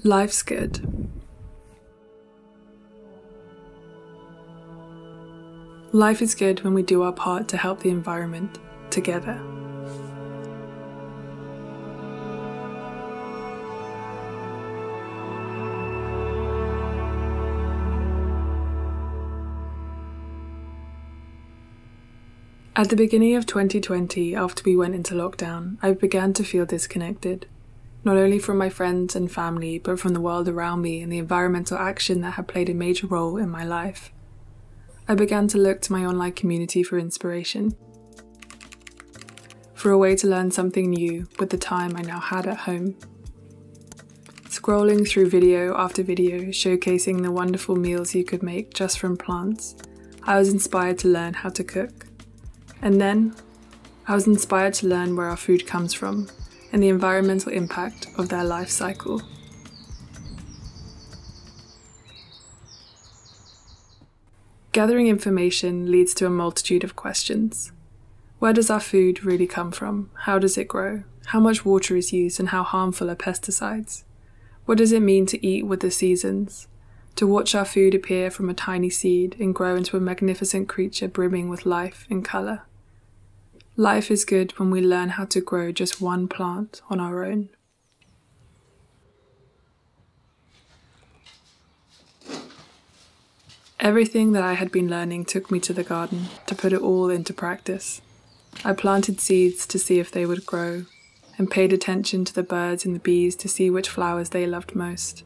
Life's good. Life is good when we do our part to help the environment together. At the beginning of 2020, after we went into lockdown, I began to feel disconnected, not only from my friends and family, but from the world around me and the environmental action that had played a major role in my life. I began to look to my online community for inspiration, for a way to learn something new with the time I now had at home. Scrolling through video after video showcasing the wonderful meals you could make just from plants, I was inspired to learn how to cook. And then, I was inspired to learn where our food comes from and the environmental impact of their life cycle. Gathering information leads to a multitude of questions. Where does our food really come from? How does it grow? How much water is used and how harmful are pesticides? What does it mean to eat with the seasons? To watch our food appear from a tiny seed and grow into a magnificent creature brimming with life and colour. Life is good when we learn how to grow just one plant on our own. Everything that I had been learning took me to the garden to put it all into practice. I planted seeds to see if they would grow, and paid attention to the birds and the bees to see which flowers they loved most.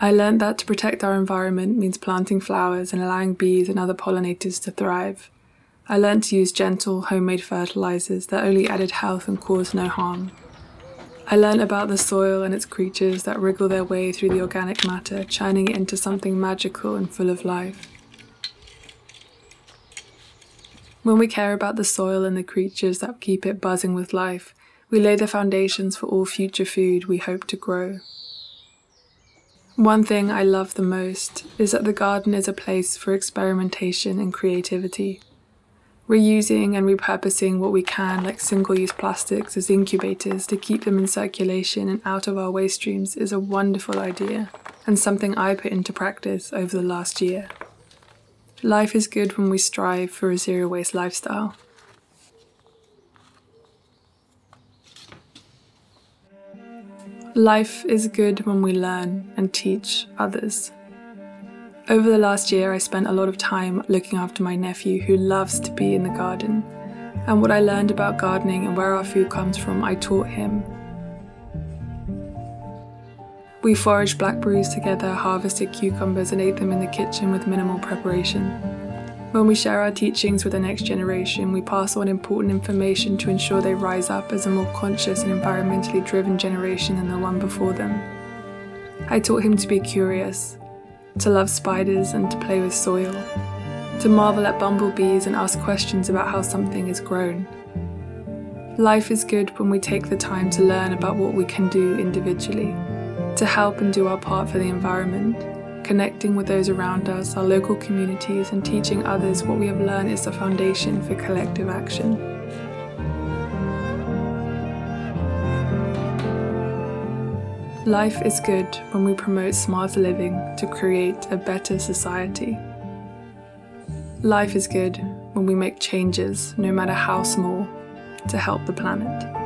I learned that to protect our environment means planting flowers and allowing bees and other pollinators to thrive. I learned to use gentle, homemade fertilizers that only added health and caused no harm. I learned about the soil and its creatures that wriggle their way through the organic matter, churning it into something magical and full of life. When we care about the soil and the creatures that keep it buzzing with life, we lay the foundations for all future food we hope to grow. One thing I love the most is that the garden is a place for experimentation and creativity. Reusing and repurposing what we can, like single-use plastics, as incubators to keep them in circulation and out of our waste streams is a wonderful idea, and something I put into practice over the last year. Life is good when we strive for a zero-waste lifestyle. Life is good when we learn and teach others. Over the last year, I spent a lot of time looking after my nephew who loves to be in the garden. And what I learned about gardening and where our food comes from, I taught him. We foraged blackberries together, harvested cucumbers and ate them in the kitchen with minimal preparation. When we share our teachings with the next generation, we pass on important information to ensure they rise up as a more conscious and environmentally driven generation than the one before them. I taught him to be curious, to love spiders and to play with soil, to marvel at bumblebees and ask questions about how something is grown. Life is good when we take the time to learn about what we can do individually, to help and do our part for the environment, connecting with those around us, our local communities, and teaching others what we have learned is the foundation for collective action. Life is good when we promote smarter living to create a better society. Life is good when we make changes, no matter how small, to help the planet.